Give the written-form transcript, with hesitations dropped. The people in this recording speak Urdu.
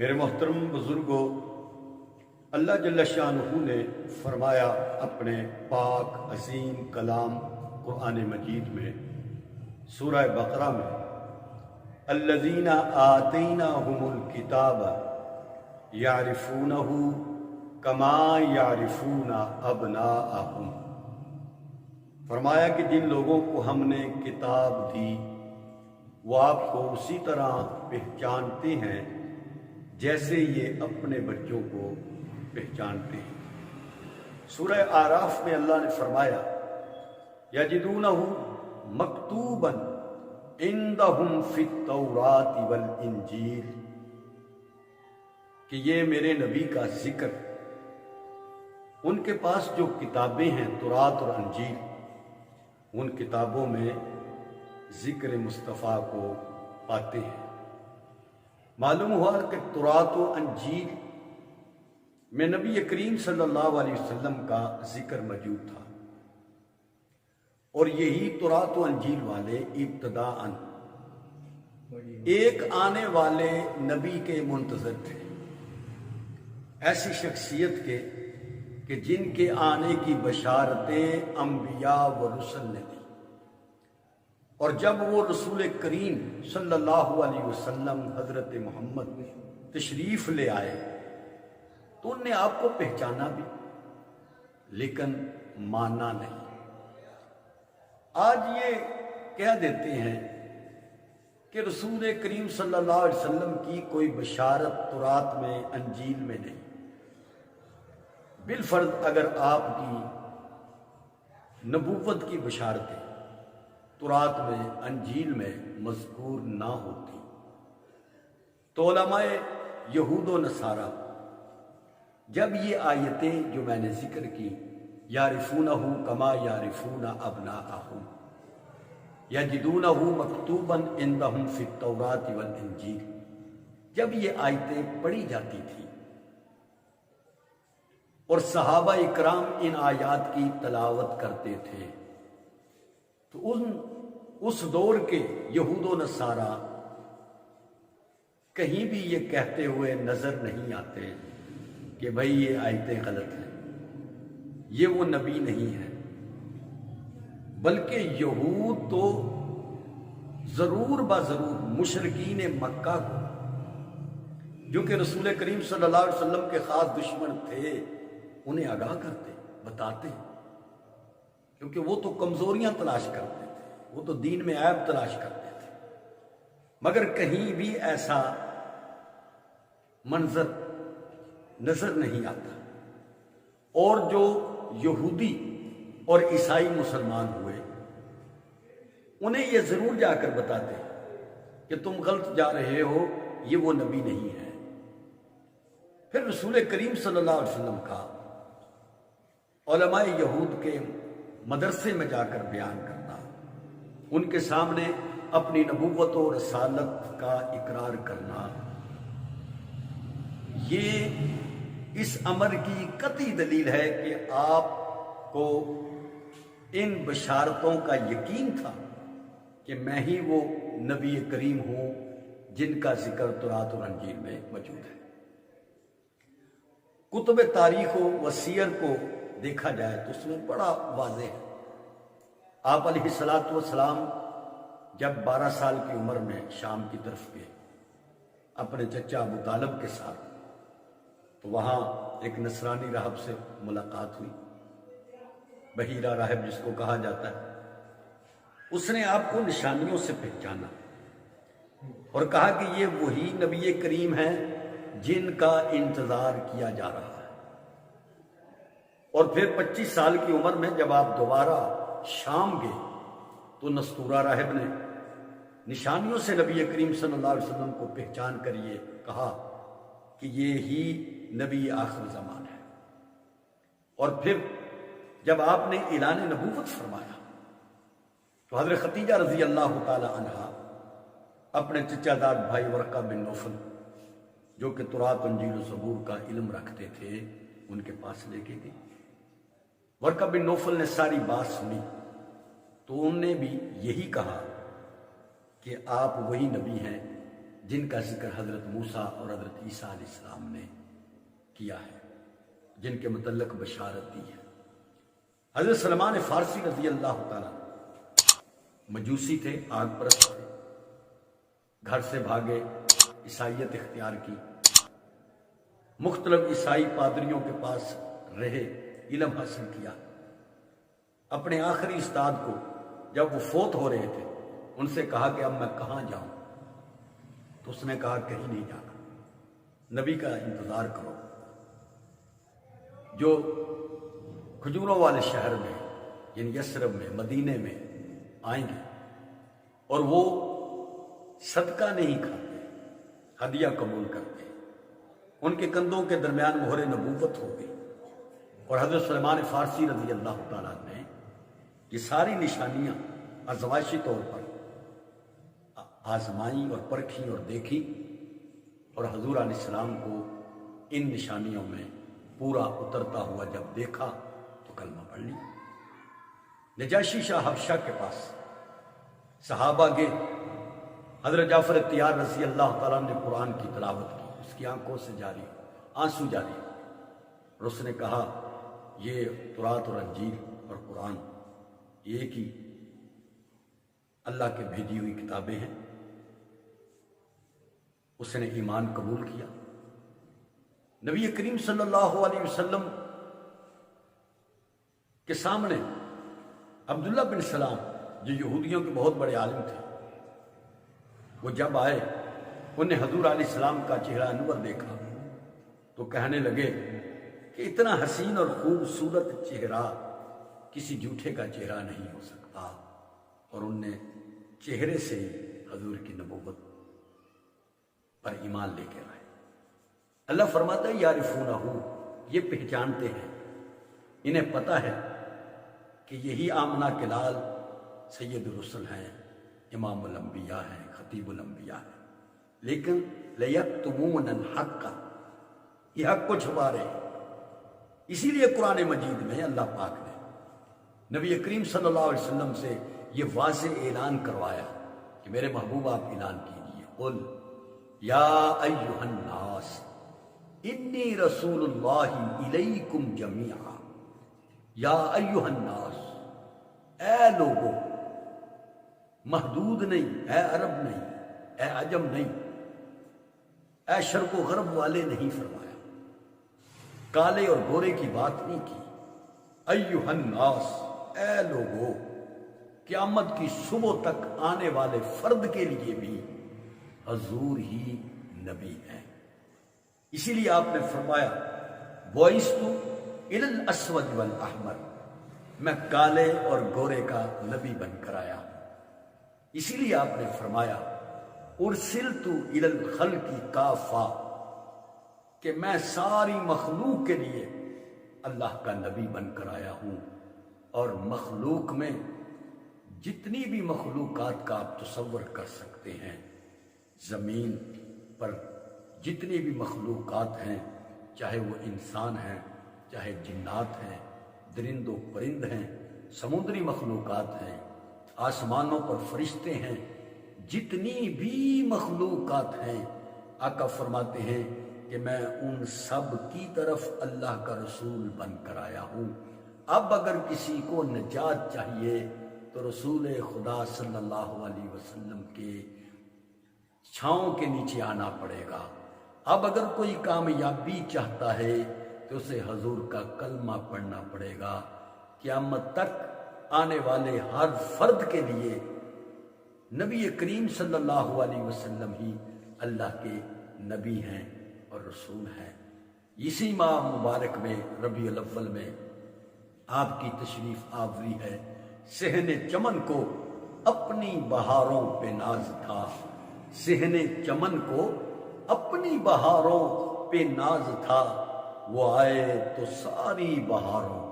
میرے محترم بزرگوں، اللہ جل شانہ نے فرمایا اپنے پاک عظیم کلام قرآن مجید میں سورہ بقرہ میں، الذین آتیناہم الکتاب یعرفونہ کما یعرفون ابناءہم، فرمایا کہ جن لوگوں کو ہم نے کتاب دی وہ آپ کو اسی طرح پہچانتے ہیں جیسے یہ اپنے بچوں کو پہچانتے ہیں۔ سورہ اعراف میں اللہ نے فرمایا یجدونہ مکتوبا عندہم فی التوراۃ والانجیل، کہ یہ میرے نبی کا ذکر ان کے پاس جو کتابیں ہیں تورات اور انجیل، ان کتابوں میں ذکر مصطفیٰ کو پاتے ہیں۔ معلوم ہوا کہ تورات و انجیل میں نبی کریم صلی اللہ علیہ وسلم کا ذکر موجود تھا، اور یہی تورات و انجیل والے ابتداءً ایک آنے والے نبی کے منتظر تھے، ایسی شخصیت کے کہ جن کے آنے کی بشارتیں انبیاء و رسل نے دی، اور جب وہ رسول کریم صلی اللہ علیہ وسلم حضرت محمد تشریف لے آئے تو ان نے آپ کو پہچانا بھی لیکن مانا نہیں۔ آج یہ کہہ دیتے ہیں کہ رسول کریم صلی اللہ علیہ وسلم کی کوئی بشارت تورات میں انجیل میں نہیں، بالفرض اگر آپ کی نبوت کی بشارتیں تورات میں انجیل میں مذکور نہ ہوتی تو علماء یہود و نصارہ جب یہ آیتیں جو میں نے ذکر کی یعرفونہ کما یعرفون ابناءہم یجدونہ مکتوبا عندہم فی التوراۃ والانجیل، جب یہ آیتیں پڑھی جاتی تھی اور صحابہ اکرام ان آیات کی تلاوت کرتے تھے تو اس دور کے یہود و نصارہ کہیں بھی یہ کہتے ہوئے نظر نہیں آتے کہ بھئی یہ آیتیں غلط ہیں، یہ وہ نبی نہیں ہے، بلکہ یہود تو ضرور ضرور مشرکین مکہ کو جو کہ رسول کریم صلی اللہ علیہ وسلم کے خاص دشمن تھے انہیں آگاہ کرتے، بتاتے، کیونکہ وہ تو کمزوریاں تلاش کرتے تھے، وہ تو دین میں عیب تلاش کرتے تھے، مگر کہیں بھی ایسا منظر نظر نہیں آتا۔ اور جو یہودی اور عیسائی مسلمان ہوئے انہیں یہ ضرور جا کر بتاتے کہ تم غلط جا رہے ہو، یہ وہ نبی نہیں ہے۔ پھر رسول کریم صلی اللہ علیہ وسلم کا علماء یہود کے مدرسے میں جا کر بیان کرنا، ان کے سامنے اپنی نبوت و رسالت کا اقرار کرنا، یہ اس امر کی قطعی دلیل ہے کہ آپ کو ان بشارتوں کا یقین تھا کہ میں ہی وہ نبی کریم ہوں جن کا ذکر تورات اور انجیل میں موجود ہے۔ کتب تاریخ و سیر کو دیکھا جائے تو اس میں بڑا واضح ہے۔ آپ علیہ السلام جب 12 سال کی عمر میں شام کی طرف گئے اپنے چچا ابو طالب کے ساتھ، تو وہاں ایک نصرانی راہب سے ملاقات ہوئی، بحیرہ راہب جس کو کہا جاتا ہے۔ اس نے آپ کو نشانیوں سے پہچانا اور کہا کہ یہ وہی نبی کریم ہیں جن کا انتظار کیا جا رہا ہے۔ اور پھر 25 سال کی عمر میں جب آپ دوبارہ شام گئے تو نستورہ راہب نے نشانیوں سے نبی کریم صلی اللہ علیہ وسلم کو پہچان کر یہ کہا کہ یہ ہی نبی آخر زمان ہے۔ اور پھر جب آپ نے اعلان نبوت فرمایا تو حضرت خدیجہ رضی اللہ تعالی عنہا اپنے چچا داد بھائی ورقہ بن نوفل جو کہ تورات انجیل و زبور کا علم رکھتے تھے ان کے پاس لے کے گئی۔ ورقہ بن نوفل نے ساری بات سنی تو انہوں نے بھی یہی کہا کہ آپ وہی نبی ہیں جن کا ذکر حضرت موسیٰ اور حضرت عیسیٰ علیہ السلام نے کیا ہے، جن کے متعلق بشارت دی ہے۔ حضرت سلمان فارسی رضی اللہ تعالیٰ مجوسی تھے، آگ پرست تھے، گھر سے بھاگے، عیسائیت اختیار کی، مختلف عیسائی پادریوں کے پاس رہے، علم حاصل کیا۔ اپنے آخری استاد کو جب وہ فوت ہو رہے تھے ان سے کہا کہ اب میں کہاں جاؤں؟ تو اس نے کہا کہیں نہیں جانا، نبی کا انتظار کرو، جو کھجوروں والے شہر میں یعنی یثرب میں، مدینے میں آئیں گے اور وہ صدقہ نہیں کھاتے، ہدیہ قبول کرتے، ان کے کندھوں کے درمیان مہر نبوت ہوگی۔ اور حضرت سلمان فارسی رضی اللہ تعالیٰ نے یہ ساری نشانیاں آزمائشی طور پر آزمائیں اور پرکھیں اور دیکھی، اور حضور علیہ السلام کو ان نشانیوں میں پورا اترتا ہوا جب دیکھا تو کلمہ پڑھ لی۔ نجاشی شاہ حبشہ کے پاس صحابہ گئے، حضرت جعفر طیار رضی اللہ تعالیٰ نے قرآن کی تلاوت کی، اس کی آنکھوں سے جاری آنسو جاری، اور اس نے کہا یہ تورات اور انجیل اور قرآن ایک ہی اللہ کے بھیجی ہوئی کتابیں ہیں۔ اس نے ایمان قبول کیا۔ نبی کریم صلی اللہ علیہ وسلم کے سامنے عبداللہ بن سلام جو یہودیوں کے بہت بڑے عالم تھے، وہ جب آئے انہیں حضور علیہ السلام کا چہرہ انور دیکھا تو کہنے لگے کہ اتنا حسین اور خوبصورت چہرہ کسی جھوٹے کا چہرہ نہیں ہو سکتا، اور ان نے چہرے سے حضور کی نبوت پر ایمان لے کے آئے۔ اللہ فرماتا ہے یعرفونہ، یہ پہچانتے ہیں، انہیں پتہ ہے کہ یہی آمنہ کے لال سید الرسل ہیں، امام الانبیاء ہیں، خطیب الانبیاء ہیں، لیکن لیکتمون الحق، یہ حق کو چھپا رہے ہیں۔ اسی لیے قرآن مجید میں اللہ پاک نے نبی کریم صلی اللہ علیہ وسلم سے یہ واضح اعلان کروایا کہ میرے محبوب آپ اعلان کیجئے، قل یا ایھا الناس انی رسول اللہ الیکم جمیعا، یا ایھا الناس، اے لوگو، محدود نہیں، اے عرب نہیں، اے عجم نہیں، اے شرق و غرب والے نہیں فرمایا، کالے اور گورے کی بات نہیں کی، ایھا الناس، اے لوگو، قیامت کی صبح تک آنے والے فرد کے لیے بھی حضور ہی نبی ہیں۔ اسی لیے آپ نے فرمایا بعثت الی الاسود والاحمر، میں کالے اور گورے کا نبی بن کر آیا ہوں۔ اسی لیے آپ نے فرمایا ارسلت الی الخلق کافہ، کہ میں ساری مخلوق کے لیے اللہ کا نبی بن کر آیا ہوں۔ اور مخلوق میں جتنی بھی مخلوقات کا آپ تصور کر سکتے ہیں، زمین پر جتنی بھی مخلوقات ہیں، چاہے وہ انسان ہیں، چاہے جنات ہیں، درند و پرند ہیں، سمندری مخلوقات ہیں، آسمانوں پر فرشتے ہیں، جتنی بھی مخلوقات ہیں، آقا فرماتے ہیں کہ میں ان سب کی طرف اللہ کا رسول بن کر آیا ہوں۔ اب اگر کسی کو نجات چاہیے تو رسول خدا صلی اللہ علیہ وسلم کے چھاؤں کے نیچے آنا پڑے گا۔ اب اگر کوئی کامیابی چاہتا ہے تو اسے حضور کا کلمہ پڑھنا پڑے گا۔ قیامت تک آنے والے ہر فرد کے لیے نبی کریم صلی اللہ علیہ وسلم ہی اللہ کے نبی ہیں اور رسول ہیں۔ اسی ماہ مبارک میں ربیع الاول میں آپ کی تشریف آوری ہے۔ صحن چمن کو اپنی بہاروں پہ ناز تھا، صحن چمن کو اپنی بہاروں پہ ناز تھا، وہ آئے تو ساری بہاروں